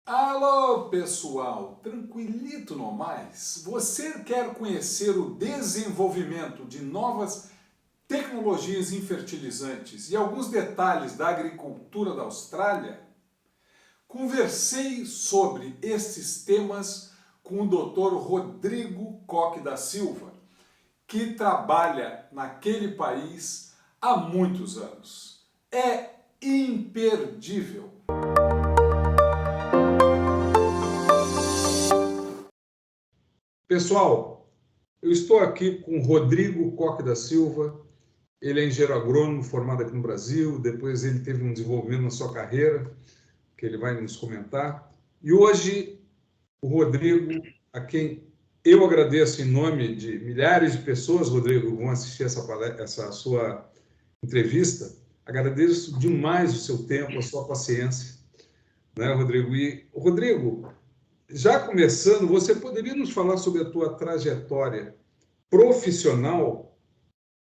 Alô, pessoal, tranquilito no mais? Você quer conhecer o desenvolvimento de novas tecnologias em fertilizantes e alguns detalhes da agricultura da Austrália? Conversei sobre estes temas com o Dr. Rodrigo Coque da Silva, que trabalha naquele país há muitos anos. É imperdível. Pessoal, eu estou aqui com Rodrigo Coque da Silva. Ele é engenheiro agrônomo formado aqui no Brasil. Depois ele teve um desenvolvimento na sua carreira, que ele vai nos comentar. E hoje, o Rodrigo, a quem eu agradeço em nome de milhares de pessoas, Rodrigo, que vão assistir essa sua entrevista. Agradeço demais o seu tempo, a sua paciência, né, Rodrigo? E, Rodrigo, já começando, você poderia nos falar sobre a tua trajetória profissional,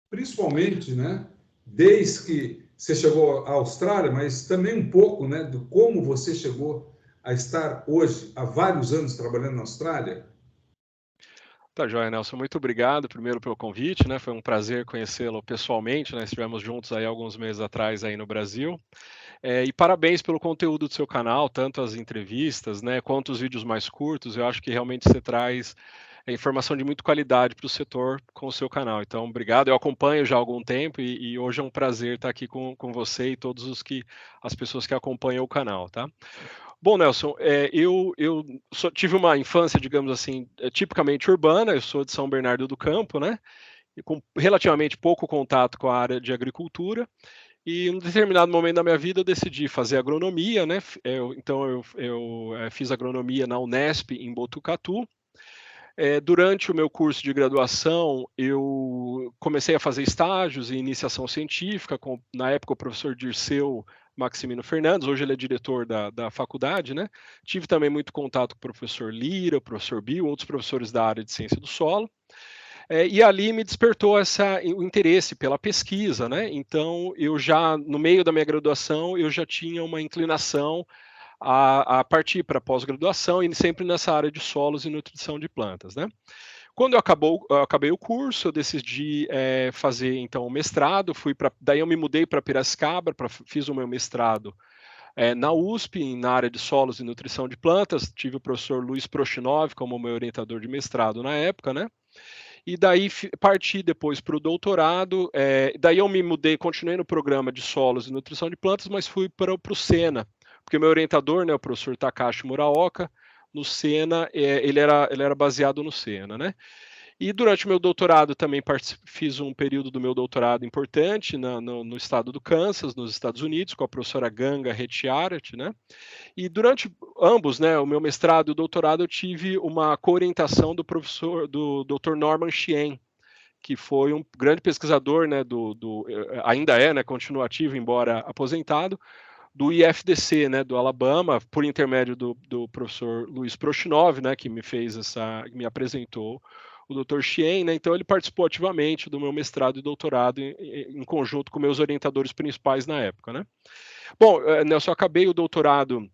principalmente, né, desde que você chegou à Austrália, mas também um pouco, né, de como você chegou a estar hoje, há vários anos, trabalhando na Austrália? Tá joia, Nelson. Muito obrigado primeiro pelo convite, né? Foi um prazer conhecê-lo pessoalmente, né? Estivemos juntos aí alguns meses atrás aí no Brasil. E parabéns pelo conteúdo do seu canal, tanto as entrevistas, né, quanto os vídeos mais curtos. Eu acho que realmente você traz informação de muita qualidade para o setor com o seu canal. Então, obrigado. Eu acompanho já há algum tempo e hoje é um prazer estar aqui com você e todos as pessoas que acompanham o canal, tá? Bom, Nelson, tive uma infância, digamos assim, tipicamente urbana. Eu sou de São Bernardo do Campo, né? E com relativamente pouco contato com a área de agricultura. E em um determinado momento da minha vida eu decidi fazer agronomia, né? Então eu fiz agronomia na Unesp em Botucatu. Durante o meu curso de graduação, eu comecei a fazer estágios e iniciação científica com, na época, o professor Dirceu Maximino Fernandes. Hoje ele é diretor da faculdade, né? Tive também muito contato com o professor Lira, o professor Bill, outros professores da área de ciência do solo. E ali me despertou o interesse pela pesquisa, né? Então, eu já, no meio da minha graduação, eu já tinha uma inclinação a partir para pós-graduação e sempre nessa área de solos e nutrição de plantas, né? Quando eu acabei o curso, eu decidi fazer então o mestrado. Daí eu me mudei para Piracicaba, fiz o meu mestrado na USP, na área de solos e nutrição de plantas. Tive o professor Luiz Prochinov como meu orientador de mestrado na época, né? E daí parti depois para o doutorado. Daí eu me mudei, continuei no programa de solos e nutrição de plantas, mas fui para o Sena, porque o meu orientador, né, o professor Takashi Muraoka, no Sena, ele era baseado no Sena, né? E durante o meu doutorado também fiz um período do meu doutorado importante no estado do Kansas, nos Estados Unidos, com a professora Ganga Hettiarat, né? E durante ambos, né, o meu mestrado e o doutorado, eu tive uma co-orientação do Dr. Norman Chien, que foi um grande pesquisador, né, ainda é, né, continua ativo, embora aposentado, do IFDC, né, do Alabama, por intermédio do professor Luiz Prochinov, né, que me apresentou o Dr. Chien, né, então ele participou ativamente do meu mestrado e doutorado em conjunto com meus orientadores principais na época, né. Bom, Nelson, eu acabei o doutorado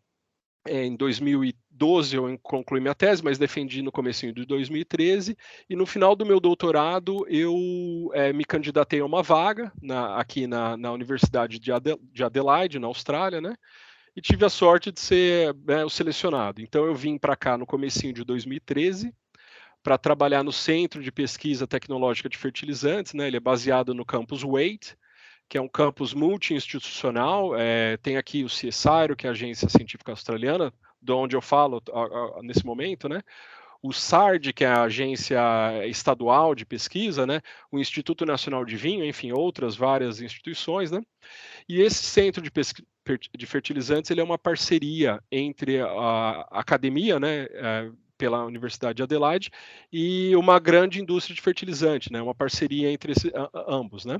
em 2012 eu concluí minha tese, mas defendi no comecinho de 2013, e no final do meu doutorado eu me candidatei a uma vaga aqui na Universidade de Adelaide, na Austrália, né? E tive a sorte de ser, né, o selecionado. Então eu vim para cá no comecinho de 2013 para trabalhar no Centro de Pesquisa Tecnológica de Fertilizantes, né? Ele é baseado no campus Waite, que é um campus multi-institucional. Tem aqui o CSIRO, que é a Agência Científica Australiana, de onde eu falo nesse momento, né? O SARD, que é a agência estadual de pesquisa, né? O Instituto Nacional de Vinho, enfim, outras várias instituições, né? E esse centro de fertilizantes, ele é uma parceria entre a academia, né? Pela Universidade de Adelaide e uma grande indústria de fertilizante, né? Uma parceria entre ambos, né?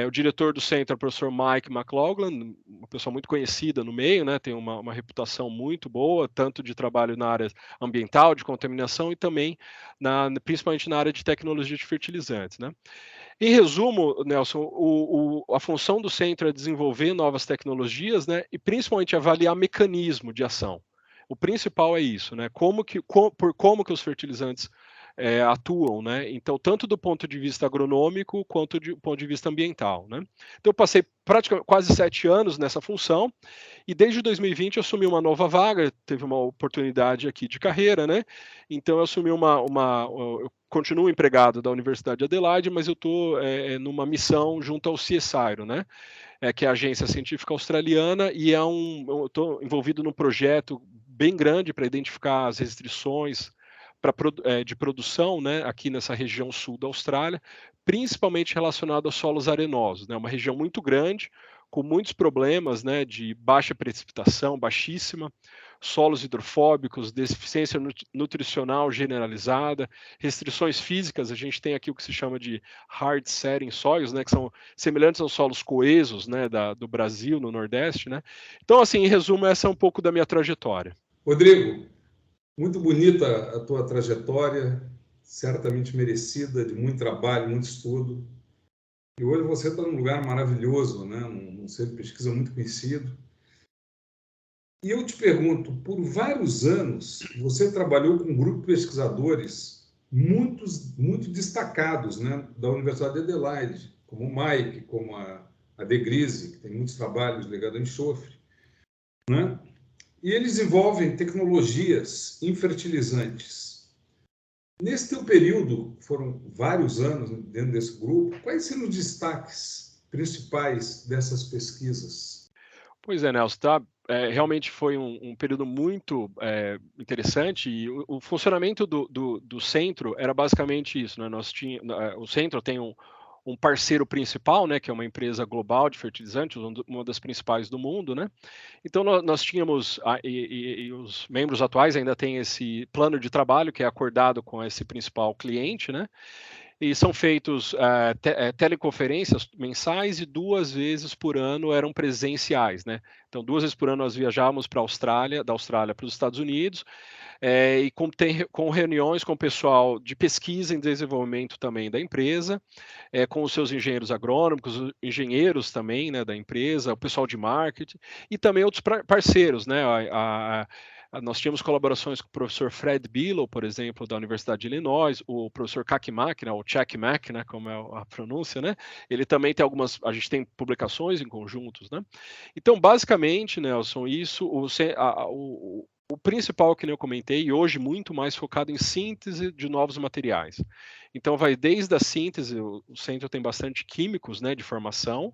O diretor do centro é o professor Mike McLaughlin, uma pessoa muito conhecida no meio, né? Tem uma reputação muito boa, tanto de trabalho na área ambiental, de contaminação, e também, principalmente na área de tecnologia de fertilizantes, né? Em resumo, Nelson, a função do centro é desenvolver novas tecnologias, né? E principalmente avaliar mecanismo de ação. o principal é isso, né? Como que os fertilizantes atuam, né? Então, tanto do ponto de vista agronômico quanto do ponto de vista ambiental, né? Então, eu passei praticamente quase 7 anos nessa função e desde 2020 eu assumi uma nova vaga, teve uma oportunidade aqui de carreira, né? Então, eu assumi eu continuo empregado da Universidade de Adelaide, mas eu estou numa missão junto ao CSIRO, né? Que é a Agência Científica Australiana, e eu estou envolvido num projeto bem grande para identificar as restrições de produção, né, aqui nessa região sul da Austrália, principalmente relacionado a solos arenosos, né, uma região muito grande, com muitos problemas, né, de baixa precipitação, baixíssima, solos hidrofóbicos, deficiência nutricional generalizada, restrições físicas. A gente tem aqui o que se chama de hard setting soils, né, que são semelhantes aos solos coesos, né, do Brasil, no Nordeste, né. Então, assim, em resumo, essa é um pouco da minha trajetória. Rodrigo, muito bonita a tua trajetória, certamente merecida, de muito trabalho, muito estudo. E hoje você está num lugar maravilhoso, né? Num centro de pesquisa muito conhecido. E eu te pergunto, por vários anos, você trabalhou com um grupo de pesquisadores muito destacados, né? Da Universidade de Adelaide, como o Mike, como a De Grise, que tem muitos trabalhos ligados ao enxofre, né? E eles desenvolvem tecnologias em fertilizantes. Nesse teu período, foram vários anos dentro desse grupo, quais são os destaques principais dessas pesquisas? Pois é, Nelson, tá? Realmente foi um período muito interessante, e o funcionamento do centro era basicamente isso, né? O centro tem um parceiro principal, né, que é uma empresa global de fertilizantes, uma das principais do mundo, né? Então nós tínhamos, e os membros atuais ainda têm esse plano de trabalho que é acordado com esse principal cliente, né? E são feitos teleconferências mensais, e 2 vezes por ano eram presenciais, né? Então, 2 vezes por ano nós viajávamos para a Austrália, da Austrália para os Estados Unidos, e com reuniões com o pessoal de pesquisa em desenvolvimento também da empresa, com os seus engenheiros agrônomos, os engenheiros também, né, da empresa, o pessoal de marketing e também outros parceiros, né? Nós tínhamos colaborações com o professor Fred Bealow, por exemplo, da Universidade de Illinois, o professor Kakimak, né, ou Chakmak, né, como é a pronúncia, né? Ele também tem a gente tem publicações em conjuntos, né? Então, basicamente, Nelson, isso, o principal que eu comentei, e hoje muito mais focado em síntese de novos materiais. Então, vai desde a síntese, o centro tem bastante químicos, né, de formação,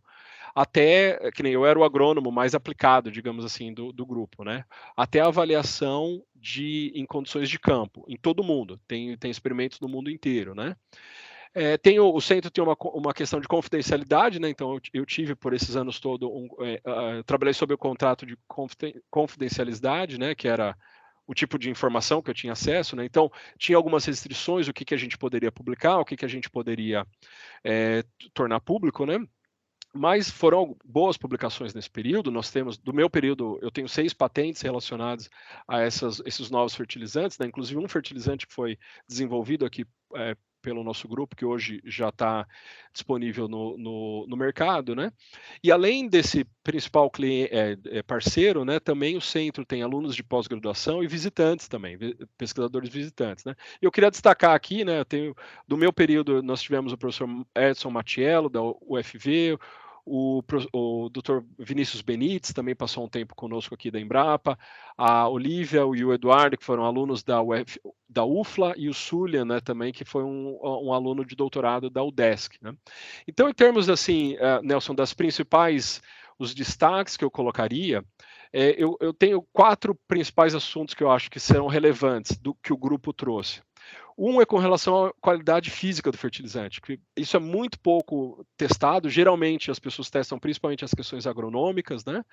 até, que nem eu era o agrônomo mais aplicado, digamos assim, do grupo, né? Até a avaliação em condições de campo, em todo o mundo. Tem experimentos no mundo inteiro, né? O centro tem uma questão de confidencialidade, né? Então eu tive por esses anos todos, trabalhei sob o contrato de confidencialidade, né? Que era o tipo de informação que eu tinha acesso, né? Então tinha algumas restrições, o que a gente poderia publicar, o que a gente poderia tornar público, né? Mas foram boas publicações nesse período. Do meu período, eu tenho 6 patentes relacionadas a esses novos fertilizantes, né? Inclusive um fertilizante que foi desenvolvido aqui pelo nosso grupo, que hoje já está disponível no mercado, né? E além desse principal parceiro, né, também o centro tem alunos de pós-graduação e visitantes também, pesquisadores visitantes, né? Eu queria destacar aqui, né, do meu período, nós tivemos o professor Edson Matiello, da UFV, o Dr. Vinícius Benites também passou um tempo conosco aqui da Embrapa, a Olivia e o Eduardo, que foram alunos da UFLA, e o Sulian, né, também, que foi um aluno de doutorado da UDESC, né? Então, em termos, assim, Nelson, das principais, os destaques que eu colocaria, eu tenho 4 principais assuntos que eu acho que serão relevantes do que o grupo trouxe. Um é com relação à qualidade física do fertilizante, que isso é muito pouco testado. Geralmente as pessoas testam principalmente as questões agronômicas, né?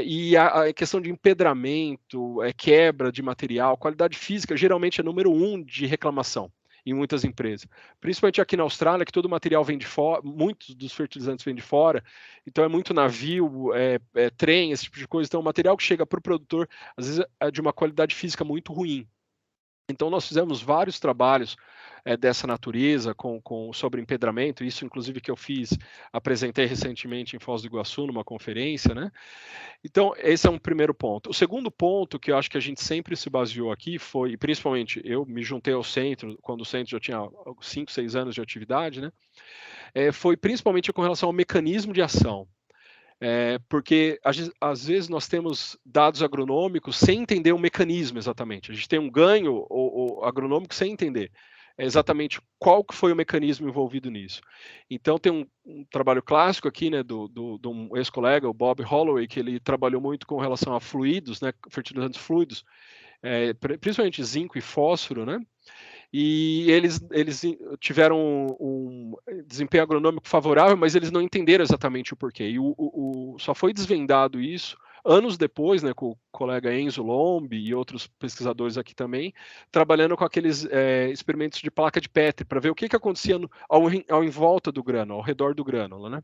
E a questão de empedramento, quebra de material, qualidade física geralmente é número 1 de reclamação em muitas empresas. Principalmente aqui na Austrália, que todo o material vem de fora, muitos dos fertilizantes vêm de fora, então é muito navio, trem, esse tipo de coisa. Então o material que chega para o produtor, às vezes, é de uma qualidade física muito ruim. Então, nós fizemos vários trabalhos dessa natureza sobre empedramento, isso inclusive que eu apresentei recentemente em Foz do Iguaçu, numa conferência, né? Então, esse é um primeiro ponto. O segundo ponto que eu acho que a gente sempre se baseou aqui foi, e principalmente eu me juntei ao centro, quando o centro já tinha 5, 6 anos de atividade, né? Foi principalmente com relação ao mecanismo de ação. Porque às vezes nós temos dados agronômicos sem entender o mecanismo exatamente. A gente tem um ganho agronômico sem entender exatamente qual que foi o mecanismo envolvido nisso. Então tem um trabalho clássico aqui, né, de um ex-colega, o Bob Holloway, que ele trabalhou muito com relação a fluidos, né, fertilizantes fluidos, principalmente zinco e fósforo, né? E eles tiveram um desempenho agronômico favorável, mas eles não entenderam exatamente o porquê. E só foi desvendado isso anos depois, né, com o colega Enzo Lombi e outros pesquisadores aqui também, trabalhando com aqueles experimentos de placa de Petri, para ver o que acontecia ao em volta do grânulo, ao redor do grânulo, né?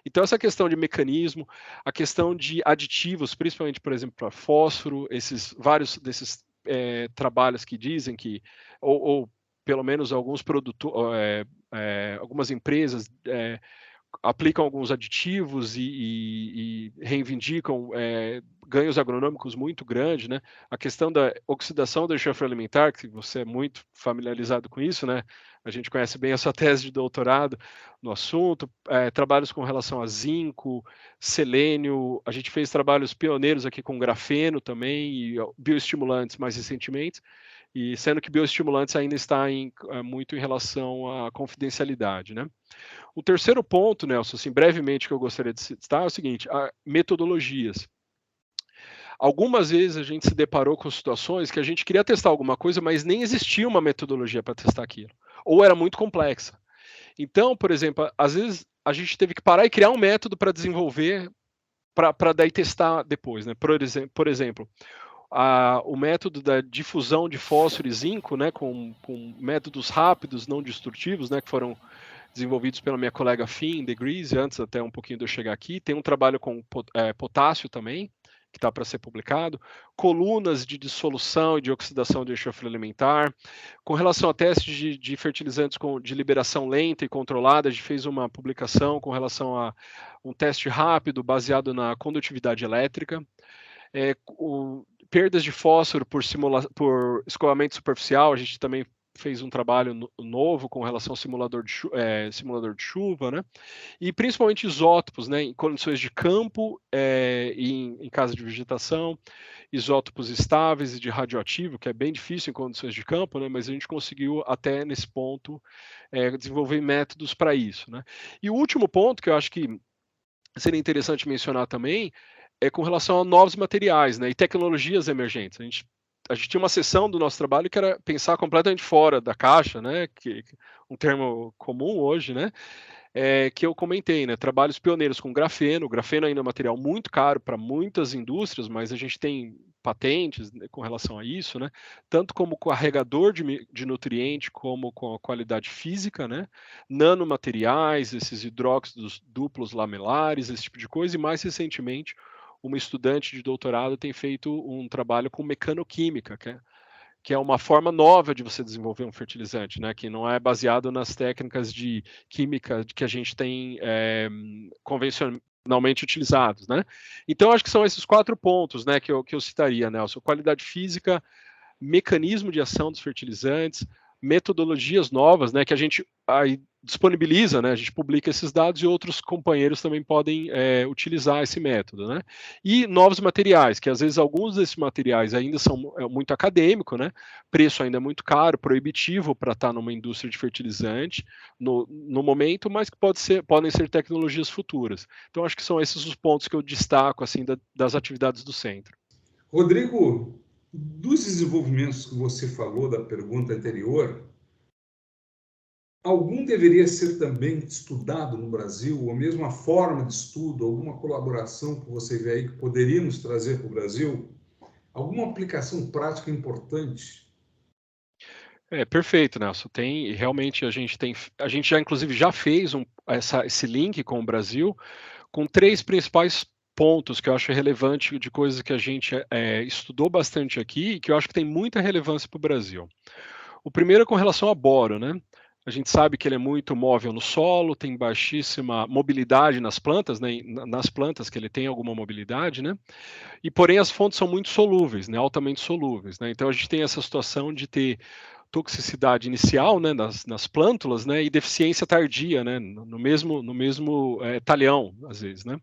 Então, essa questão de mecanismo, a questão de aditivos, principalmente, por exemplo, para fósforo, vários desses trabalhos que dizem que, ou pelo menos alguns algumas empresas aplicam alguns aditivos e reivindicam ganhos agronômicos muito grandes, né? A questão da oxidação do enxofre alimentar, que você é muito familiarizado com isso, né? A gente conhece bem a sua tese de doutorado no assunto, trabalhos com relação a zinco, selênio, a gente fez trabalhos pioneiros aqui com grafeno também e bioestimulantes mais recentemente, e sendo que bioestimulantes ainda está muito em relação à confidencialidade, né? O terceiro ponto, Nelson, assim, brevemente, que eu gostaria de citar é o seguinte: metodologias. Algumas vezes a gente se deparou com situações que a gente queria testar alguma coisa, mas nem existia uma metodologia para testar aquilo, ou era muito complexa. Então, por exemplo, às vezes a gente teve que parar e criar um método para desenvolver, para daí testar depois, né? Por exemplo, o método da difusão de fósforo e zinco, né, com métodos rápidos, não destrutivos, né, que foram desenvolvidos pela minha colega Finn Degrees, antes até um pouquinho de eu chegar aqui. Tem um trabalho com potássio também, que está para ser publicado, colunas de dissolução e de oxidação de enxofre alimentar. Com relação a testes de fertilizantes de liberação lenta e controlada, a gente fez uma publicação com relação a um teste rápido baseado na condutividade elétrica. Perdas de fósforo por escoamento superficial, a gente também fez um trabalho novo com relação ao simulador de chuva, né? E principalmente isótopos, né? Em condições de campo e em casa de vegetação, isótopos estáveis e de radioativo, que é bem difícil em condições de campo, né? Mas a gente conseguiu até nesse ponto desenvolver métodos para isso, né? E o último ponto que eu acho que seria interessante mencionar também é com relação a novos materiais, né? E tecnologias emergentes. A gente tinha uma seção do nosso trabalho que era pensar completamente fora da caixa, né? Um termo comum hoje, né? Que eu comentei, né? Trabalhos pioneiros com grafeno. O grafeno ainda é um material muito caro para muitas indústrias, mas a gente tem patentes, né, com relação a isso, né? Tanto como carregador de nutriente, como com a qualidade física, né? Nanomateriais, esses hidróxidos duplos lamelares, esse tipo de coisa, e mais recentemente uma estudante de doutorado tem feito um trabalho com mecanoquímica, que é uma forma nova de você desenvolver um fertilizante, né? Que não é baseado nas técnicas de química que a gente tem convencionalmente utilizados, né? Então, acho que são esses 4 pontos, né, que eu citaria, Nelson: qualidade física, mecanismo de ação dos fertilizantes, metodologias novas, né, que a gente aí disponibiliza, né, a gente publica esses dados e outros companheiros também podem utilizar esse método, né? E novos materiais, que às vezes alguns desses materiais ainda são muito acadêmico, né? Preço ainda é muito caro, proibitivo para estar numa indústria de fertilizante no momento, mas que podem ser tecnologias futuras. Então, acho que são esses os pontos que eu destaco assim das atividades do centro. Rodrigo, dos desenvolvimentos que você falou da pergunta anterior, algum deveria ser também estudado no Brasil, ou mesmo a forma de estudo, alguma colaboração que você vê aí que poderíamos trazer para o Brasil? Alguma aplicação prática importante? Perfeito, Nelson. Realmente a gente já inclusive já fez esse link com o Brasil, com 3 principais pontos que eu acho relevante de coisas que a gente estudou bastante aqui e que eu acho que tem muita relevância para o Brasil. O primeiro é com relação a boro, né? A gente sabe que ele é muito móvel no solo, tem baixíssima mobilidade nas plantas, né? Nas plantas que ele tem alguma mobilidade, né? E porém as fontes são muito solúveis, né? Altamente solúveis, né? Então a gente tem essa situação de ter toxicidade inicial, né, nas plântulas, né, e deficiência tardia, né, no mesmo talhão, às vezes, né.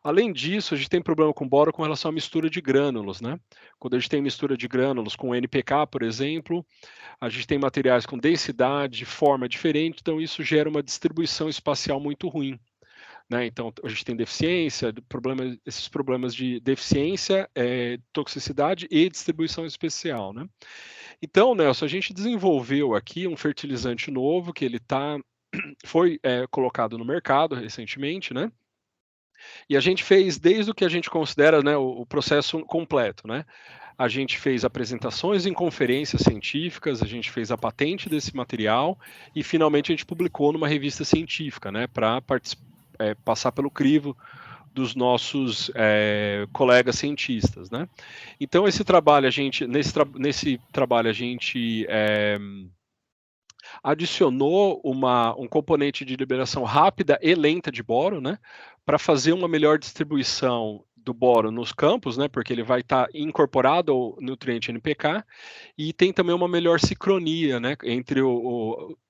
Além disso, a gente tem problema com boro com relação à mistura de grânulos, né. Quando a gente tem mistura de grânulos com NPK, por exemplo, a gente tem materiais com densidade, forma diferente, então isso gera uma distribuição espacial muito ruim. Né? Então, a gente tem deficiência, esses problemas de deficiência, toxicidade e distribuição especial. Né? Então, Nelson, a gente desenvolveu aqui um fertilizante novo que ele foi colocado no mercado recentemente, né? E a gente fez desde o que a gente considera, né, o processo completo, né? A gente fez apresentações em conferências científicas, a gente fez a patente desse material e finalmente a gente publicou numa revista científica, né, para passar pelo crivo dos nossos colegas cientistas, né? Então esse trabalho nesse trabalho a gente adicionou um componente de liberação rápida e lenta de boro, né, para fazer uma melhor distribuição do boro nos campos, né, porque ele vai estar incorporado ao nutriente NPK, e tem também uma melhor sincronia, né, entre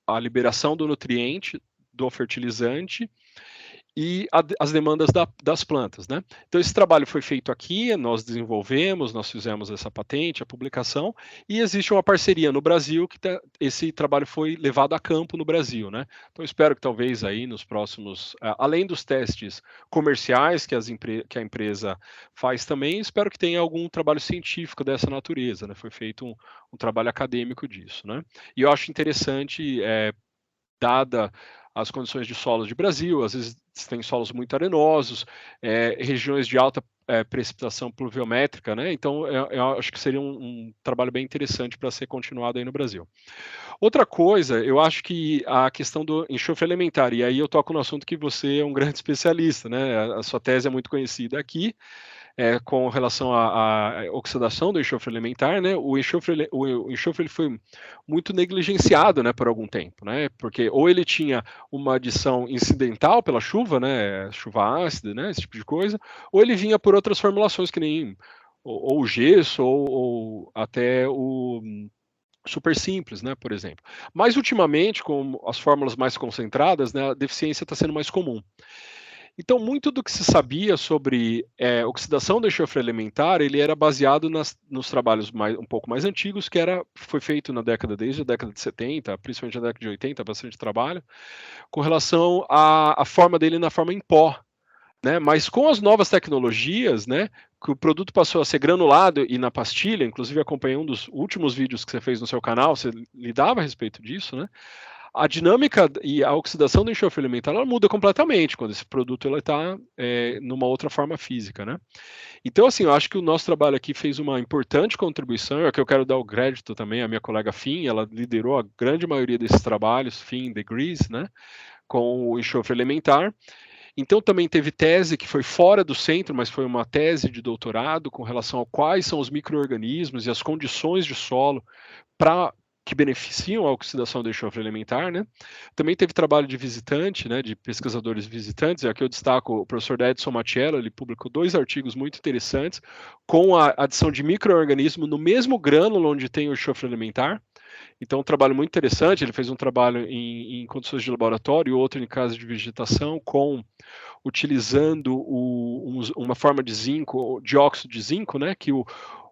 a liberação do nutriente do fertilizante e as demandas das plantas, né? Então esse trabalho foi feito aqui, nós desenvolvemos, nós fizemos essa patente, a publicação, e existe uma parceria no Brasil que esse trabalho foi levado a campo no Brasil, né? Então espero que talvez aí nos próximos, além dos testes comerciais que a empresa faz também, espero que tenha algum trabalho científico dessa natureza, né? Foi feito um trabalho acadêmico disso, né? E eu acho interessante, dada as condições de solos de Brasil, às vezes tem solos muito arenosos, regiões de alta precipitação pluviométrica, né? Então, eu acho que seria um trabalho bem interessante para ser continuado aí no Brasil. Outra coisa, eu acho que a questão do enxofre elementar, e aí eu toco no assunto que você é um grande especialista, né? A sua tese é muito conhecida aqui, com relação à oxidação do enxofre elementar, né? O enxofre ele foi muito negligenciado, né, por algum tempo, né? Porque ou ele tinha uma adição incidental pela chuva, né, chuva ácida, né, esse tipo de coisa, ou ele vinha por outras formulações que nem ou o gesso ou até o super simples, né, por exemplo. Mas ultimamente, com as fórmulas mais concentradas, né, a deficiência está sendo mais comum. Então, muito do que se sabia sobre oxidação do enxofre elementar, ele era baseado nos trabalhos um pouco mais antigos, foi feito desde a década de 70, principalmente na década de 80, bastante trabalho, com relação à forma dele na forma em pó. Né? Mas com as novas tecnologias, né, que o produto passou a ser granulado e na pastilha, inclusive acompanhei um dos últimos vídeos que você fez no seu canal, você lidava a respeito disso, né? A dinâmica e a oxidação do enxofre elementar ela muda completamente quando esse produto está numa outra forma física, né? Então, assim, eu acho que o nosso trabalho aqui fez uma importante contribuição, é que eu quero dar o crédito também à minha colega Finn, ela liderou a grande maioria desses trabalhos, Finn Degrees, né, com o enxofre elementar. Então, também teve tese que foi fora do centro, mas foi uma tese de doutorado com relação a quais são os micro-organismos e as condições de solo que beneficiam a oxidação do enxofre elementar, né? Também teve trabalho de visitante, né, de pesquisadores visitantes, e aqui eu destaco o professor Edson Matiello, ele publicou 2 artigos muito interessantes com a adição de micro-organismo no mesmo grânulo onde tem o enxofre elementar. Então, um trabalho muito interessante, ele fez um trabalho em condições de laboratório e outro em casa de vegetação, utilizando uma forma de zinco, dióxido de zinco, né, que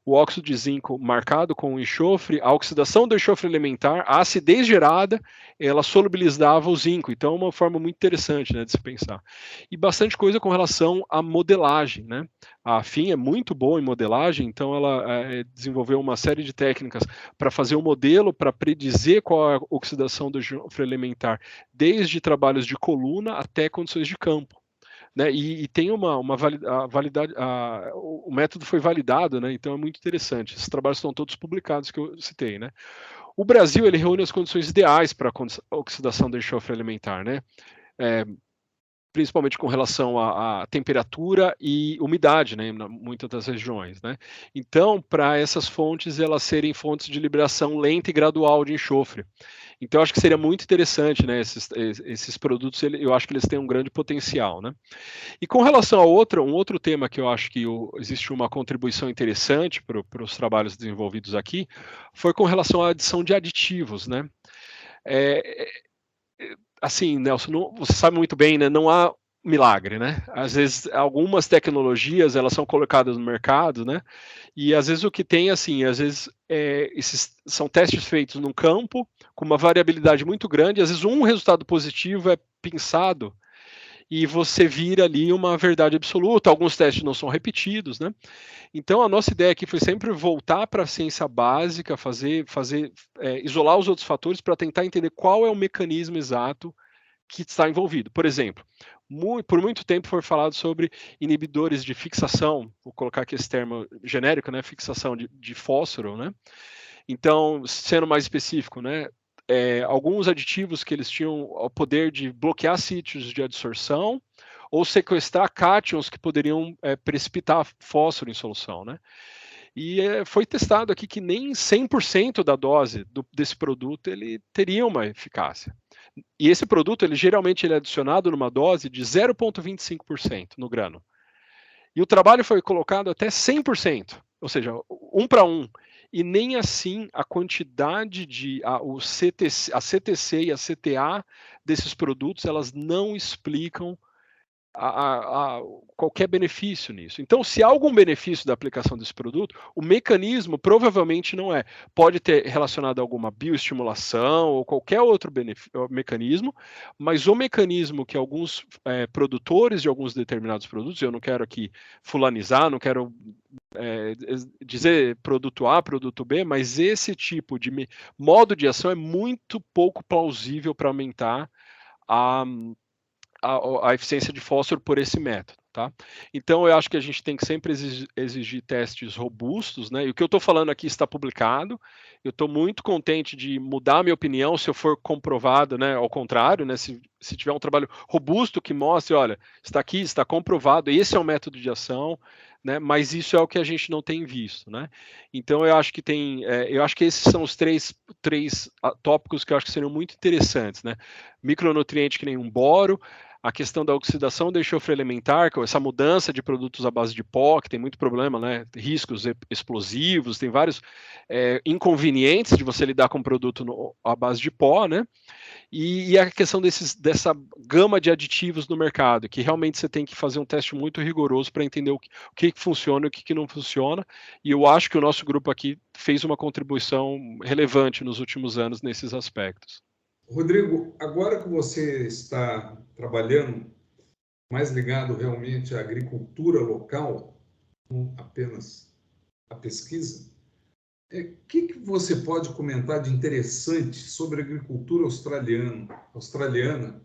o óxido de zinco marcado com o enxofre, a oxidação do enxofre elementar, a acidez gerada, ela solubilizava o zinco. Então, é uma forma muito interessante, né, de se pensar. E bastante coisa com relação à modelagem, né? A FIM é muito boa em modelagem, então ela desenvolveu uma série de técnicas para fazer um modelo, para predizer qual é a oxidação do enxofre elementar, desde trabalhos de coluna até condições de campo. Né, e tem uma validade, o método foi validado, né, então é muito interessante. Esses trabalhos estão todos publicados que eu citei, né. O Brasil ele reúne as condições ideais para a oxidação do enxofre elementar, né. principalmente com relação à temperatura e umidade, né, em muitas das regiões, né. Então, para essas fontes, elas serem fontes de liberação lenta e gradual de enxofre. Então, eu acho que seria muito interessante, né, esses produtos, eu acho que eles têm um grande potencial, né. E com relação a um outro tema que eu acho que existe uma contribuição interessante para os trabalhos desenvolvidos aqui, foi com relação à adição de aditivos, né. Eh, assim, Nelson, você sabe muito bem, né, não há milagre, né. Às vezes, algumas tecnologias, elas são colocadas no mercado, né, e às vezes o que tem, assim, às vezes, esses são testes feitos num campo, com uma variabilidade muito grande, às vezes um resultado positivo é pensado e você vira ali uma verdade absoluta, alguns testes não são repetidos, né. Então a nossa ideia aqui foi sempre voltar para a ciência básica, isolar os outros fatores para tentar entender qual é o mecanismo exato que está envolvido. Por exemplo, por muito tempo foi falado sobre inibidores de fixação, vou colocar aqui esse termo genérico, né, fixação de fósforo, né. Então, sendo mais específico, né, alguns aditivos que eles tinham o poder de bloquear sítios de adsorção ou sequestrar cátions que poderiam precipitar fósforo em solução, né. E foi testado aqui que nem 100% da dose desse produto ele teria uma eficácia. E esse produto, ele é adicionado numa dose de 0,25% no grano. E o trabalho foi colocado até 100%, ou seja, 1 para 1. E nem assim a quantidade a CTC e a CTA desses produtos, elas não explicam qualquer benefício nisso. Então, se há algum benefício da aplicação desse produto, o mecanismo provavelmente não é. Pode ter relacionado a alguma bioestimulação ou qualquer outro mecanismo, mas o mecanismo que alguns produtores de alguns determinados produtos, eu não quero aqui fulanizar, não quero dizer produto A, produto B, mas esse tipo de modo de ação é muito pouco plausível para aumentar a a eficiência de fósforo por esse método, tá? Então eu acho que a gente tem que sempre exigir testes robustos, né? E o que eu estou falando aqui está publicado. Eu estou muito contente de mudar a minha opinião se eu for comprovado, né? Ao contrário, né? Se tiver um trabalho robusto que mostre, olha, está aqui, está comprovado, esse é o método de ação, né? Mas isso é o que a gente não tem visto, né? Então eu acho que eu acho que esses são os três tópicos que eu acho que seriam muito interessantes, né? Micronutriente que nem um boro, a questão da oxidação do enxofre elementar, essa mudança de produtos à base de pó, que tem muito problema, né? Riscos explosivos, tem vários inconvenientes de você lidar com um produto à base de pó, né? E a questão dessa gama de aditivos no mercado, que realmente você tem que fazer um teste muito rigoroso para entender o que funciona e o que não funciona. E eu acho que o nosso grupo aqui fez uma contribuição relevante nos últimos anos nesses aspectos. Rodrigo, agora que você está trabalhando mais ligado realmente à agricultura local, não apenas à pesquisa, o que você pode comentar de interessante sobre a agricultura australiana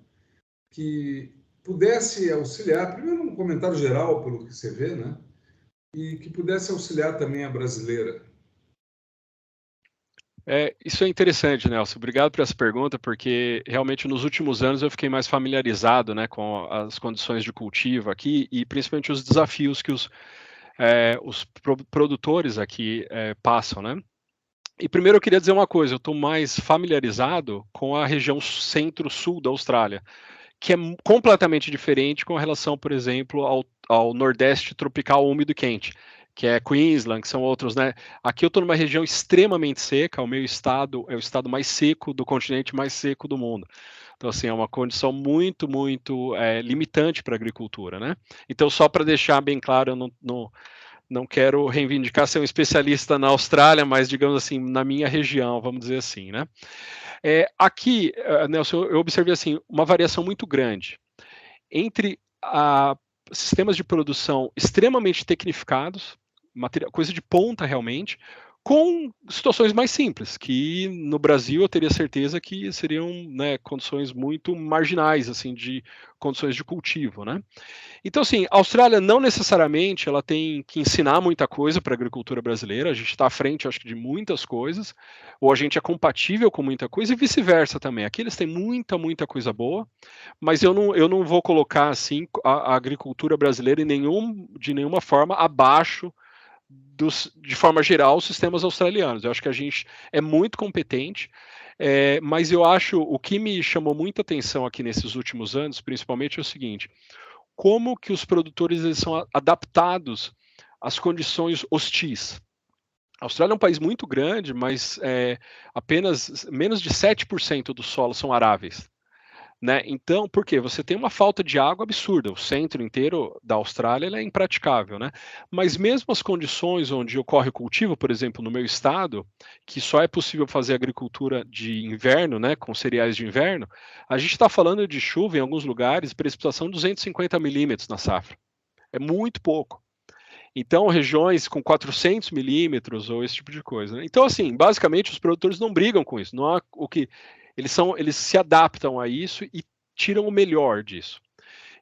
que pudesse auxiliar, primeiro um comentário geral pelo que você vê, né? E que pudesse auxiliar também a brasileira? Isso é interessante, Nelson. Obrigado por essa pergunta, porque realmente nos últimos anos eu fiquei mais familiarizado, né, com as condições de cultivo aqui e principalmente os desafios que os produtores aqui passam, né? E primeiro eu queria dizer uma coisa, eu estou mais familiarizado com a região centro-sul da Austrália, que é completamente diferente com relação, por exemplo, ao Nordeste tropical úmido e quente, que é Queensland, que são outros, né? Aqui eu estou numa região extremamente seca, o meu estado é o estado mais seco do continente, mais seco do mundo. Então, assim, é uma condição muito, muito limitante para a agricultura, né? Então, só para deixar bem claro, eu não quero reivindicar ser um especialista na Austrália, mas, digamos assim, na minha região, vamos dizer assim, né? Aqui, Nelson, eu observei assim, uma variação muito grande entre sistemas de produção extremamente tecnificados, coisa de ponta realmente, com situações mais simples, que no Brasil eu teria certeza que seriam, né, condições muito marginais, assim, de condições de cultivo, né? Então, assim, a Austrália não necessariamente ela tem que ensinar muita coisa para a agricultura brasileira, a gente está à frente, acho que, de muitas coisas, ou a gente é compatível com muita coisa, e vice-versa também. Aqui eles têm muita coisa boa, mas eu não vou colocar, assim, a agricultura brasileira de nenhuma forma abaixo de forma geral, os sistemas australianos. Eu acho que a gente é muito competente, mas eu acho, o que me chamou muita atenção aqui nesses últimos anos, principalmente, é o seguinte: como que os produtores eles são adaptados às condições hostis. A Austrália é um país muito grande, mas apenas menos de 7% dos solos são aráveis. Né? Então, por quê? Você tem uma falta de água absurda. O centro inteiro da Austrália é impraticável, né? Mas mesmo as condições onde ocorre o cultivo, por exemplo, no meu estado, que só é possível fazer agricultura de inverno, né, com cereais de inverno, a gente está falando de chuva em alguns lugares, precipitação de 250 milímetros na safra. É muito pouco. Então, regiões com 400 milímetros ou esse tipo de coisa. Né? Então, assim, basicamente, os produtores não brigam com isso. Não há o que eles se adaptam a isso e tiram o melhor disso.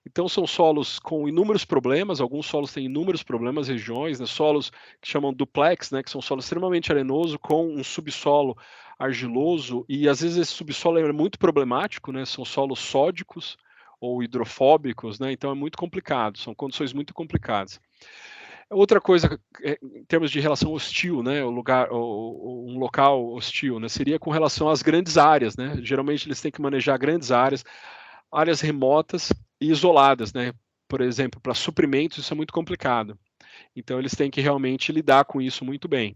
Então, são solos com inúmeros problemas. Alguns solos têm inúmeros problemas, regiões, né? Solos que chamam duplex, né? Que são solos extremamente arenosos com um subsolo argiloso e às vezes esse subsolo é muito problemático, né? São solos sódicos ou hidrofóbicos, né? Então é muito complicado. São condições muito complicadas. Outra coisa, em termos de relação hostil, né, um local hostil, né, seria com relação às grandes áreas, né? Geralmente eles têm que manejar grandes áreas remotas e isoladas, né? Por exemplo, para suprimentos isso é muito complicado. Então eles têm que realmente lidar com isso muito bem.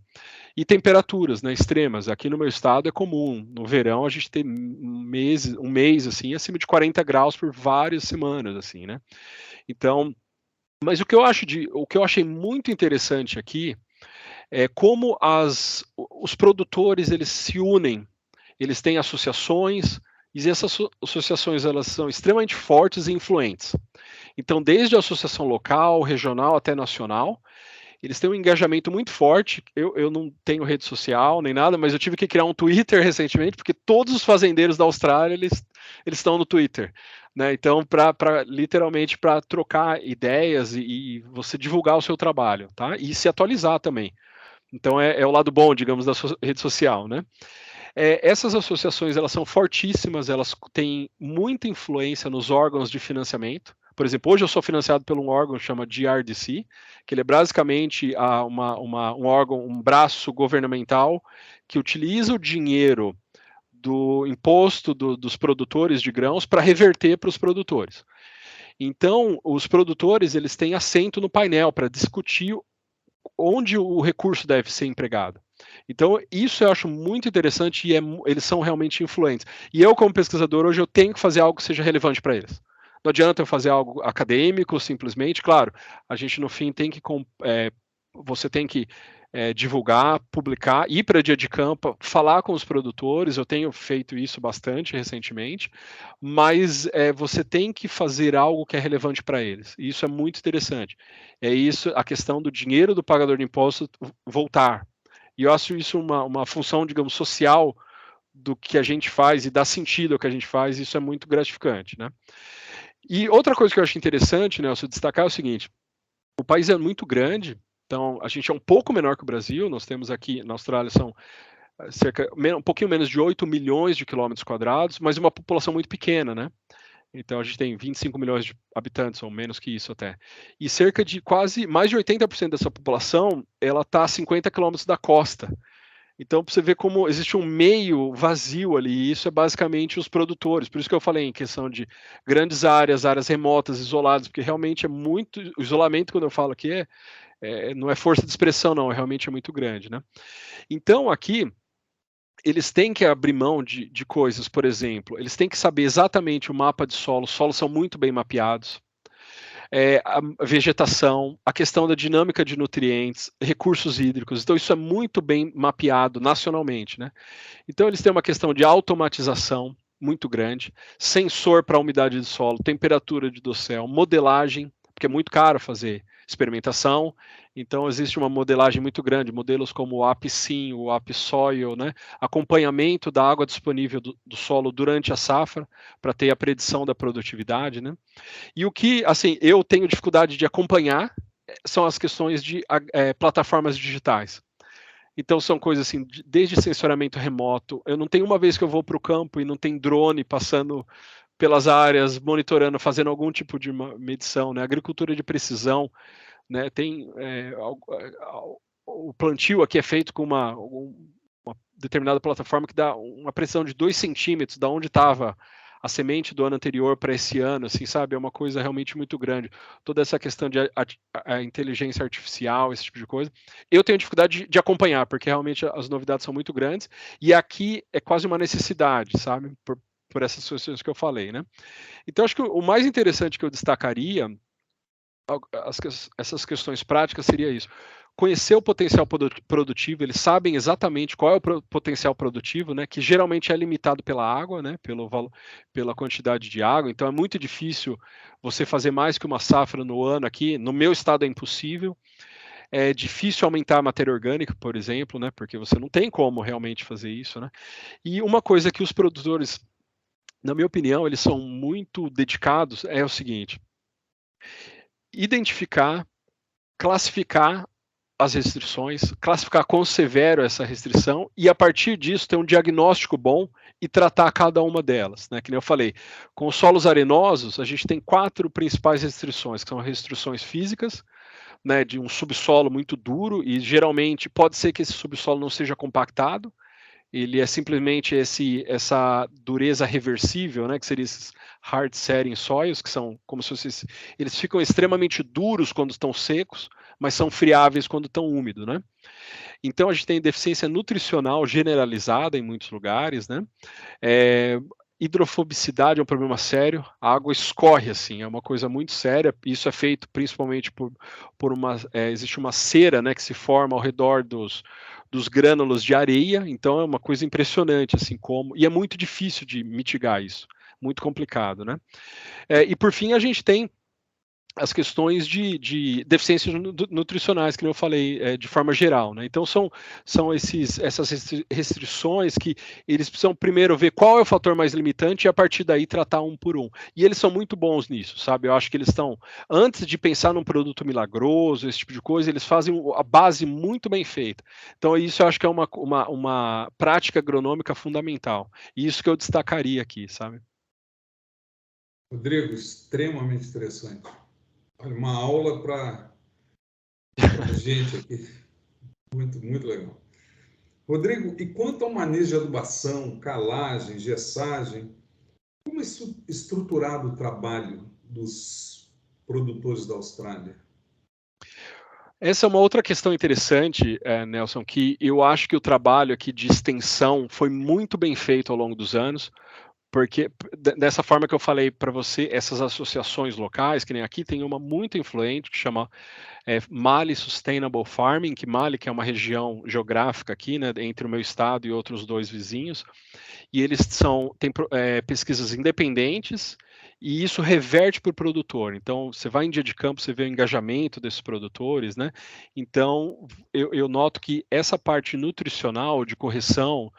E temperaturas, né, extremas. Aqui no meu estado é comum, no verão a gente tem um mês assim, acima de 40 graus por várias semanas, assim, né? Então, mas o que eu achei muito interessante aqui é como os produtores eles se unem, eles têm associações e essas associações elas são extremamente fortes e influentes. Então, desde a associação local, regional até nacional, eles têm um engajamento muito forte. Eu não tenho rede social nem nada, mas eu tive que criar um Twitter recentemente, porque todos os fazendeiros da Austrália eles estão no Twitter. Né? Então, literalmente para trocar ideias e você divulgar o seu trabalho, tá? E se atualizar também. Então, é o lado bom, digamos, da rede social, né? Essas associações elas são fortíssimas, elas têm muita influência nos órgãos de financiamento. Por exemplo, hoje eu sou financiado por um órgão que chama GRDC, que ele é basicamente um órgão, um braço governamental que utiliza o dinheiro do imposto dos produtores de grãos para reverter para os produtores. Então, os produtores eles têm assento no painel para discutir onde o recurso deve ser empregado. Então, isso eu acho muito interessante e eles são realmente influentes. E eu, como pesquisador, hoje eu tenho que fazer algo que seja relevante para eles. Não adianta eu fazer algo acadêmico, simplesmente. Claro, a gente no fim tem que... você tem que divulgar, publicar, ir para dia de campo, falar com os produtores. Eu tenho feito isso bastante recentemente, mas você tem que fazer algo que é relevante para eles. E isso é muito interessante. É isso, a questão do dinheiro do pagador de impostos voltar. E eu acho isso uma função, digamos, social do que a gente faz e dá sentido ao que a gente faz. Isso é muito gratificante, né? E outra coisa que eu acho interessante, Nelson, destacar é o seguinte: o país é muito grande. Então, a gente é um pouco menor que o Brasil. Nós temos aqui na Austrália são um pouquinho menos de 8 milhões de quilômetros quadrados, mas uma população muito pequena, né? Então, a gente tem 25 milhões de habitantes, ou menos que isso até. E cerca de mais de 80% dessa população, ela está a 50 quilômetros da costa. Então, você vê como existe um meio vazio ali, e isso é basicamente os produtores. Por isso que eu falei em questão de grandes áreas remotas, isoladas, porque realmente é muito... O isolamento, quando eu falo aqui, não é força de expressão, não, realmente é muito grande, né? Então, aqui, eles têm que abrir mão de coisas, por exemplo, eles têm que saber exatamente o mapa de solo, os solos são muito bem mapeados, a vegetação, a questão da dinâmica de nutrientes, recursos hídricos, então isso é muito bem mapeado nacionalmente, né? Então eles têm uma questão de automatização muito grande, sensor para umidade de solo, temperatura de dossel, modelagem, porque é muito caro fazer experimentação. Então, existe uma modelagem muito grande, modelos como o AppSim, o AppSoil, né? Acompanhamento da água disponível do solo durante a safra, para ter a predição da produtividade, né? E o que, assim, eu tenho dificuldade de acompanhar são as questões de plataformas digitais. Então, são coisas assim, desde sensoramento remoto. Eu não tenho uma vez que eu vou para o campo e não tem drone passando pelas áreas, monitorando, fazendo algum tipo de medição, né? Agricultura de precisão, né? Tem o plantio aqui é feito com uma determinada plataforma que dá uma precisão de 2 centímetros da onde estava a semente do ano anterior para esse ano, assim, sabe? É uma coisa realmente muito grande. Toda essa questão de a inteligência artificial, esse tipo de coisa, eu tenho dificuldade de acompanhar, porque realmente as novidades são muito grandes, e aqui é quase uma necessidade, sabe? Por essas questões que eu falei, né? Então, acho que o mais interessante que eu destacaria, essas questões práticas, seria isso. Conhecer o potencial produtivo, eles sabem exatamente qual é o potencial produtivo, né, que geralmente é limitado pela água, né, pela quantidade de água. Então é muito difícil você fazer mais que uma safra no ano aqui. No meu estado é impossível. É difícil aumentar a matéria orgânica, por exemplo, né, porque você não tem como realmente fazer isso, né. E uma coisa que os produtores, na minha opinião, eles são muito dedicados é o seguinte: identificar, classificar as restrições, classificar quão severo é essa restrição e, a partir disso, ter um diagnóstico bom e tratar cada uma delas, né? Que nem eu falei, com os solos arenosos, a gente tem 4 principais restrições, que são restrições físicas, né, de um subsolo muito duro, e geralmente pode ser que esse subsolo não seja compactado, ele é simplesmente essa dureza reversível, né, que seria esses hard setting soils, que são como se fosse, eles ficam extremamente duros quando estão secos, mas são friáveis quando estão úmidos, né? Então a gente tem deficiência nutricional generalizada em muitos lugares, né? Hidrofobicidade é um problema sério, a água escorre assim, é uma coisa muito séria. Isso é feito principalmente por existe uma cera, né, que se forma ao redor dos grânulos de areia, então é uma coisa impressionante, assim, como, e é muito difícil de mitigar isso, muito complicado, né? E por fim a gente tem as questões de deficiências nutricionais, que eu falei, de forma geral, né? Então são essas restrições que eles precisam primeiro ver qual é o fator mais limitante e a partir daí tratar um por um. E eles são muito bons nisso, sabe? Eu acho que eles estão, antes de pensar num produto milagroso, esse tipo de coisa, eles fazem a base muito bem feita. Então isso eu acho que é uma prática agronômica fundamental. E isso que eu destacaria aqui, sabe? Rodrigo, extremamente interessante. Olha, uma aula para a gente aqui. Muito, muito legal. Rodrigo, e quanto ao manejo de adubação, calagem, gessagem, como é estruturado o trabalho dos produtores da Austrália? Essa é uma outra questão interessante, Nelson, que eu acho que o trabalho aqui de extensão foi muito bem feito ao longo dos anos, porque dessa forma que eu falei para você, essas associações locais, que nem aqui tem uma muito influente que chama Mali Sustainable Farming, que Mali, que é uma região geográfica aqui, né, entre o meu estado e outros 2 vizinhos, e eles têm pesquisas independentes, e isso reverte para o produtor. Então, você vai em dia de campo, você vê o engajamento desses produtores, né? Então, eu noto que essa parte nutricional, de correção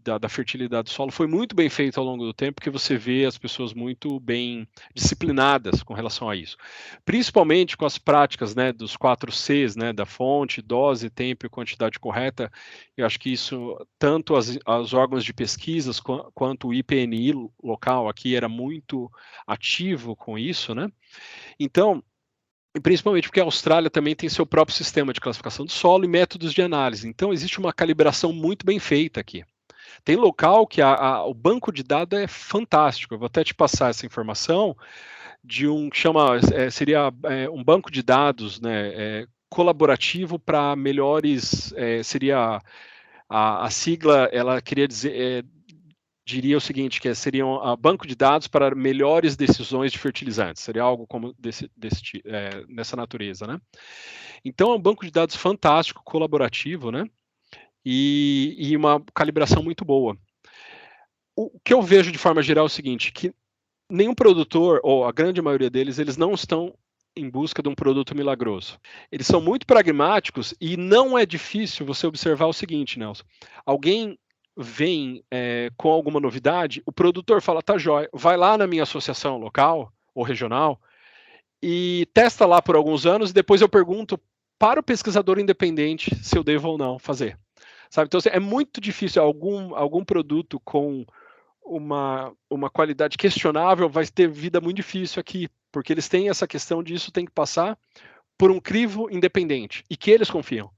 da fertilidade do solo, foi muito bem feita ao longo do tempo, porque você vê as pessoas muito bem disciplinadas com relação a isso. Principalmente com as práticas, né, dos 4 Cs, né, da fonte, dose, tempo e quantidade correta. Eu acho que isso, tanto os órgãos de pesquisas quanto o IPNI local aqui era muito ativo com isso, né? Então, principalmente porque a Austrália também tem seu próprio sistema de classificação do solo e métodos de análise. Então, existe uma calibração muito bem feita aqui. Tem local que o banco de dados é fantástico. Eu vou até te passar essa informação de um que chama, seria um banco de dados, né, colaborativo para melhores, seria a sigla, ela queria dizer, diria o seguinte, que seria um banco de dados para melhores decisões de fertilizantes, seria algo como nessa natureza, né? Então é um banco de dados fantástico, colaborativo, né? E uma calibração muito boa. O que eu vejo de forma geral é o seguinte, que nenhum produtor, ou a grande maioria deles, eles não estão em busca de um produto milagroso. Eles são muito pragmáticos e não é difícil você observar o seguinte, Nelson. Alguém vem com alguma novidade, o produtor fala, tá jóia, vai lá na minha associação local ou regional e testa lá por alguns anos e depois eu pergunto para o pesquisador independente se eu devo ou não fazer. Sabe? Então, assim, é muito difícil algum produto com uma qualidade questionável vai ter vida muito difícil aqui, porque eles têm essa questão de isso tem que passar por um crivo independente e que eles confiam.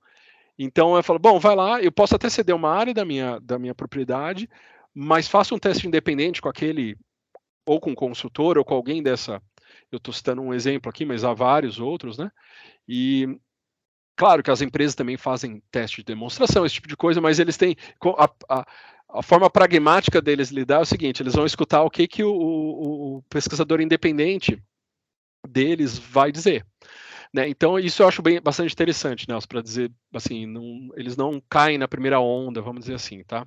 Então eu falo, bom, vai lá, eu posso até ceder uma área da minha propriedade, mas faça um teste independente com aquele, ou com um consultor, ou com alguém dessa. Eu estou citando um exemplo aqui, mas há vários outros, né? E claro que as empresas também fazem teste de demonstração, esse tipo de coisa, mas eles têm. A forma pragmática deles lidar é o seguinte: eles vão escutar o que o pesquisador independente deles vai dizer. Né? Então, isso eu acho bastante interessante, Nelson, para dizer assim, eles não caem na primeira onda, vamos dizer assim, tá?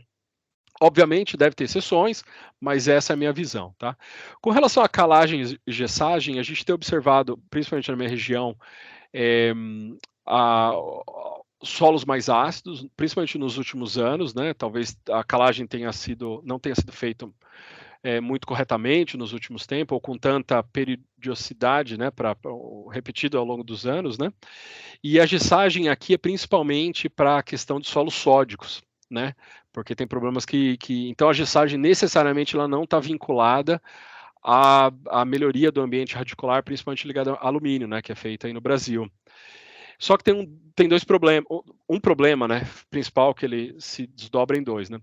Obviamente, deve ter exceções, mas essa é a minha visão, tá? Com relação à calagem e gessagem, a gente tem observado, principalmente na minha região, a, solos mais ácidos, principalmente nos últimos anos, né? Talvez a calagem não tenha sido feita muito corretamente nos últimos tempos, ou com tanta periodicidade, né? Repetido ao longo dos anos, né? E a gessagem aqui é principalmente para a questão de solos sódicos, né? Porque tem problemas então a gessagem necessariamente ela não está vinculada à melhoria do ambiente radicular, principalmente ligado ao alumínio, né? Que é feita aí no Brasil. Só que tem dois problemas, um problema, né? Principal que ele se desdobra em dois, né?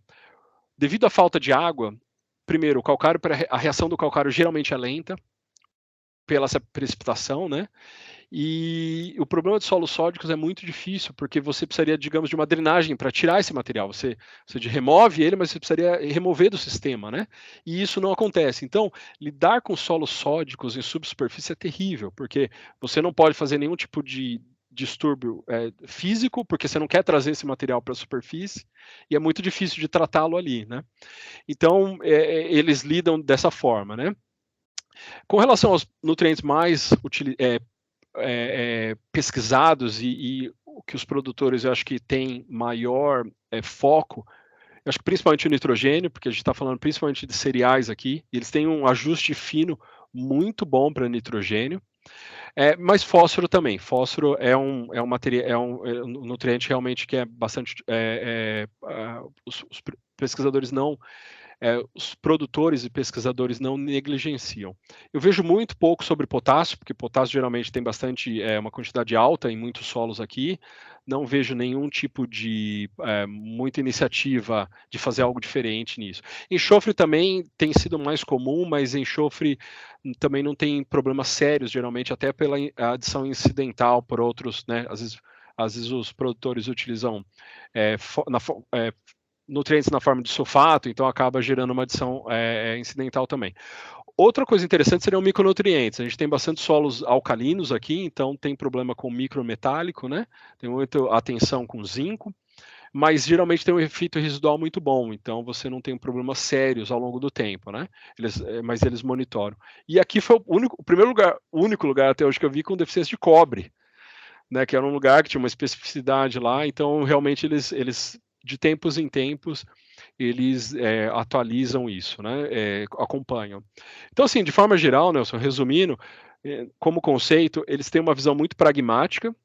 Devido à falta de água, primeiro, o calcário, a reação do calcário geralmente é lenta pela essa precipitação, né? E o problema de solos sódicos é muito difícil, porque você precisaria, digamos, de uma drenagem para tirar esse material. Você remove ele, mas você precisaria remover do sistema, né? E isso não acontece. Então, lidar com solos sódicos em subsuperfície é terrível, porque você não pode fazer nenhum tipo de distúrbio físico, porque você não quer trazer esse material para a superfície, e é muito difícil de tratá-lo ali, né? Então, eles lidam dessa forma, né? Com relação aos nutrientes mais pesquisados e o que os produtores eu acho que têm maior foco, eu acho que principalmente o nitrogênio, porque a gente está falando principalmente de cereais aqui, e eles têm um ajuste fino muito bom para nitrogênio, mas fósforo também. Fósforo é um material, um nutriente realmente que é bastante. Os pesquisadores não os produtores e pesquisadores não negligenciam. Eu vejo muito pouco sobre potássio, porque potássio geralmente tem bastante, uma quantidade alta em muitos solos aqui. Não vejo nenhum tipo de muita iniciativa de fazer algo diferente nisso. Enxofre também tem sido mais comum, mas enxofre também não tem problemas sérios, geralmente, até pela adição incidental por outros, né? Às vezes os produtores utilizam nutrientes na forma de sulfato, então acaba gerando uma adição incidental também. Outra coisa interessante seriam micronutrientes. A gente tem bastante solos alcalinos aqui, então tem problema com micrometálico, né? Tem muita atenção com zinco, mas geralmente tem um efeito residual muito bom, então você não tem problemas sérios ao longo do tempo, né? Mas eles monitoram. E aqui foi o único lugar até hoje que eu vi com deficiência de cobre, né? Que era um lugar que tinha uma especificidade lá, então realmente eles de tempos em tempos, eles atualizam isso, né? Acompanham. Então, assim, de forma geral, Nelson, resumindo, como conceito, eles têm uma visão muito pragmática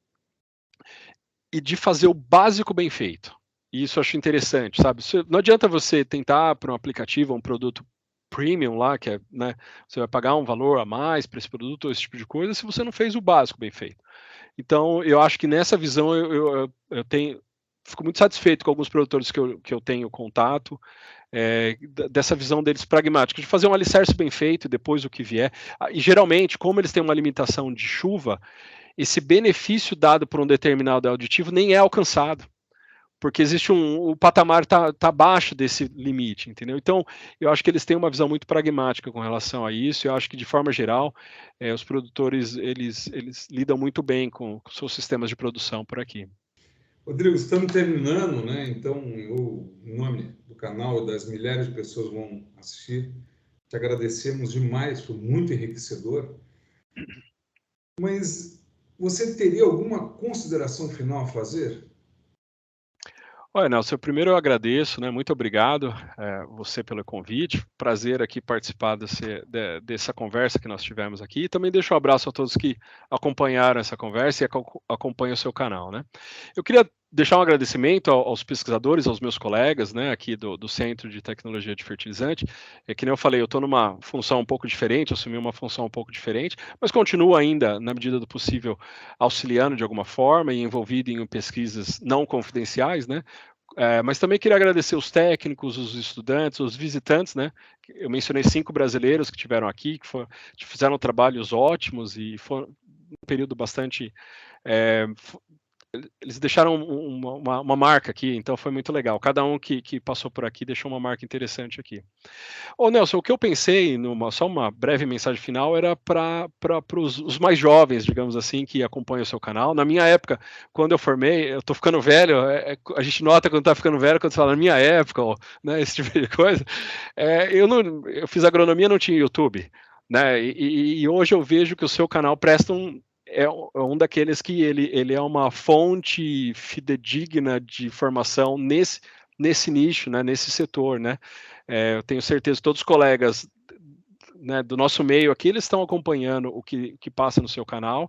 e de fazer o básico bem feito. E isso eu acho interessante, sabe? Não adianta você tentar para um aplicativo, um produto premium lá, que né, você vai pagar um valor a mais para esse produto ou esse tipo de coisa, se você não fez o básico bem feito. Então, eu acho que nessa visão eu fico muito satisfeito com alguns produtores que eu tenho contato, dessa visão deles pragmática, de fazer um alicerce bem feito e depois o que vier. E geralmente, como eles têm uma limitação de chuva, esse benefício dado por um determinado aditivo nem é alcançado, porque existe o patamar está abaixo desse limite, entendeu? Então, eu acho que eles têm uma visão muito pragmática com relação a isso. Eu acho que, de forma geral, os produtores eles lidam muito bem com seus sistemas de produção por aqui. Rodrigo, estamos terminando, né? Então, em nome do canal e das milhares de pessoas que vão assistir, te agradecemos demais, foi muito enriquecedor. Mas você teria alguma consideração final a fazer? Olha, Nelson, primeiro eu agradeço, né? Muito obrigado você pelo convite. Prazer aqui participar dessa conversa que nós tivemos aqui. E também deixo um abraço a todos que acompanharam essa conversa e acompanham o seu canal, né? Eu queria deixar um agradecimento aos pesquisadores, aos meus colegas, né, aqui do Centro de Tecnologia de Fertilizante. Que nem eu falei, eu estou numa função um pouco diferente, assumi uma função um pouco diferente, mas continuo ainda, na medida do possível, auxiliando de alguma forma e envolvido em pesquisas não confidenciais, né? Mas também queria agradecer os técnicos, os estudantes, os visitantes, né? Eu mencionei 5 brasileiros que tiveram aqui, que fizeram trabalhos ótimos e foi um período bastante eles deixaram uma marca aqui, então foi muito legal. Cada um que passou por aqui deixou uma marca interessante aqui. Ô Nelson, o que eu pensei, só uma breve mensagem final, era para os mais jovens, digamos assim, que acompanham o seu canal. Na minha época, quando eu formei, eu estou ficando velho, a gente nota quando está ficando velho, quando você fala na minha época, ó, né, esse tipo de coisa. Eu fiz agronomia, não tinha YouTube. Né, e hoje eu vejo que o seu canal presta um daqueles que ele é uma fonte fidedigna de informação nesse nicho, né, nesse setor, né? Eu tenho certeza que todos os colegas, né, do nosso meio aqui, eles estão acompanhando o que passa no seu canal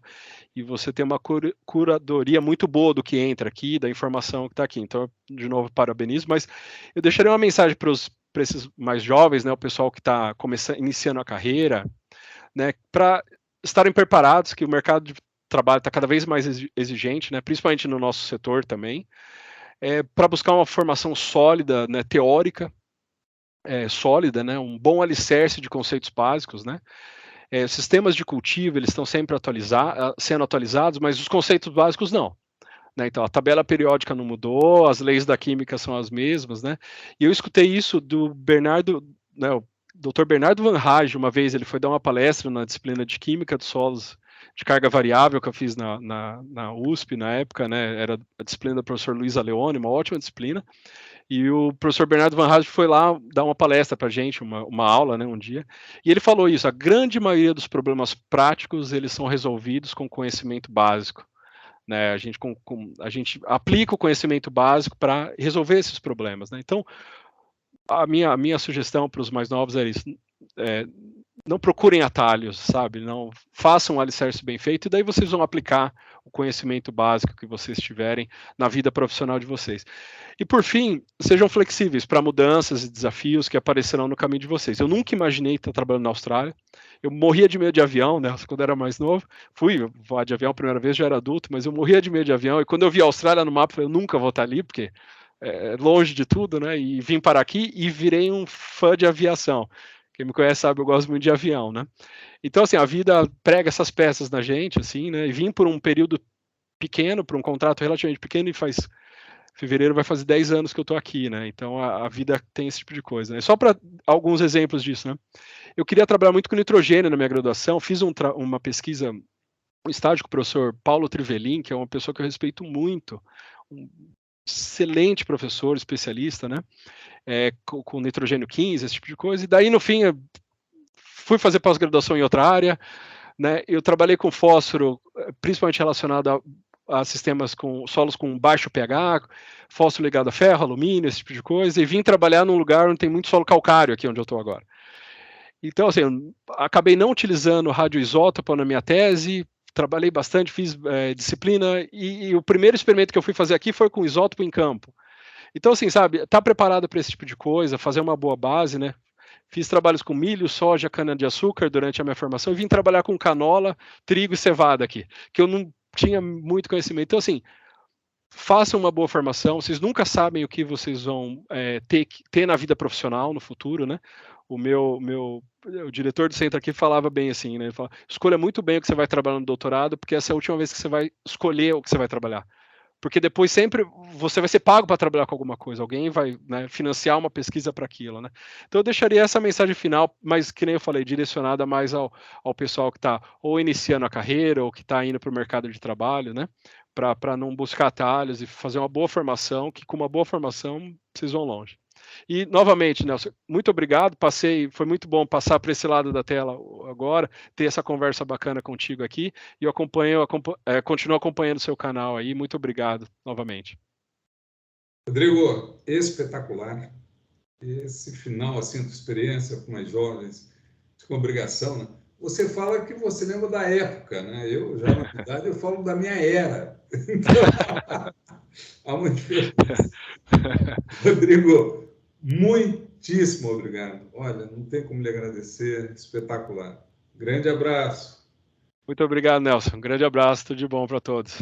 e você tem uma curadoria muito boa do que entra aqui, da informação que está aqui. Então, de novo, parabenizo, mas eu deixaria uma mensagem para esses mais jovens, né, o pessoal que está iniciando a carreira, né, para estarem preparados, que o mercado de trabalho está cada vez mais exigente, né, principalmente no nosso setor também, para buscar uma formação sólida, né, teórica, sólida, né, um bom alicerce de conceitos básicos, né, sistemas de cultivo, eles estão sempre sendo atualizados, mas os conceitos básicos não. Né, então, a tabela periódica não mudou, as leis da química são as mesmas, né, e eu escutei isso do Bernardo, né, o Dr. Bernardo Van Rage, uma vez ele foi dar uma palestra na disciplina de Química dos Solos de Carga Variável, que eu fiz na USP na época, né, era a disciplina do professor Luiz Aleone, uma ótima disciplina, e o professor Bernardo Van Rage foi lá dar uma palestra para a gente, uma aula, né, um dia, e ele falou isso, a grande maioria dos problemas práticos, eles são resolvidos com conhecimento básico. Né, a gente aplica o conhecimento básico para resolver esses problemas. Né? Então, a minha sugestão para os mais novos é isso. Não procurem atalhos, sabe? Não façam um alicerce bem feito e daí vocês vão aplicar o conhecimento básico que vocês tiverem na vida profissional de vocês. E por fim, sejam flexíveis para mudanças e desafios que aparecerão no caminho de vocês. Eu nunca imaginei estar trabalhando na Austrália. Eu morria de medo de avião, né? Quando era mais novo. Fui voar de avião a primeira vez, já era adulto, mas eu morria de medo de avião. E quando eu vi a Austrália no mapa, eu nunca vou estar ali, porque longe de tudo, né? E vim para aqui e virei um fã de aviação. Quem me conhece sabe, eu gosto muito de avião, né? Então, assim, a vida prega essas peças na gente, assim, né? E vim por um período pequeno, por um contrato relativamente pequeno, e fevereiro vai fazer 10 anos que eu estou aqui, né? Então, a vida tem esse tipo de coisa, né? Só para alguns exemplos disso, né? Eu queria trabalhar muito com nitrogênio na minha graduação, fiz uma pesquisa, um estágio com o professor Paulo Trivelin, que é uma pessoa que eu respeito muito, um excelente professor, especialista, né? Com nitrogênio 15, esse tipo de coisa, e daí no fim eu fui fazer pós-graduação em outra área, né? Eu trabalhei com fósforo, principalmente relacionado a sistemas com solos com baixo pH, fósforo ligado a ferro, alumínio, esse tipo de coisa, e vim trabalhar num lugar onde tem muito solo calcário, aqui onde eu estou agora. Então, assim, eu acabei não utilizando radioisótopo na minha tese, trabalhei bastante, fiz disciplina, e o primeiro experimento que eu fui fazer aqui foi com isótopo em campo. Então, assim, sabe, tá preparado para esse tipo de coisa, fazer uma boa base, né? Fiz trabalhos com milho, soja, cana-de-açúcar durante a minha formação e vim trabalhar com canola, trigo e cevada aqui, que eu não tinha muito conhecimento. Então, assim, façam uma boa formação, vocês nunca sabem o que vocês vão ter na vida profissional no futuro, né? O diretor do centro aqui falava bem assim, né? Ele falava, escolha muito bem o que você vai trabalhar no doutorado, porque essa é a última vez que você vai escolher o que você vai trabalhar. Porque depois sempre você vai ser pago para trabalhar com alguma coisa, alguém vai, né, financiar uma pesquisa para aquilo, né? Então eu deixaria essa mensagem final, mas que nem eu falei, direcionada mais ao pessoal que está ou iniciando a carreira ou que está indo para o mercado de trabalho, né? Para não buscar atalhos e fazer uma boa formação, que com uma boa formação vocês vão longe. E, novamente, Nelson, muito obrigado. Foi muito bom passar para esse lado da tela agora, ter essa conversa bacana contigo aqui. E eu continuo acompanhando o seu canal aí. Muito obrigado novamente. Rodrigo, espetacular. Esse final, assim, da experiência com mais jovens, com obrigação, né? Você fala que você lembra da época, né? Eu, já na verdade, eu falo da minha era. Então, há uma diferença. Rodrigo, muitíssimo obrigado. Olha, não tem como lhe agradecer. Espetacular. Grande abraço. Muito obrigado, Nelson. Um grande abraço, tudo de bom para todos.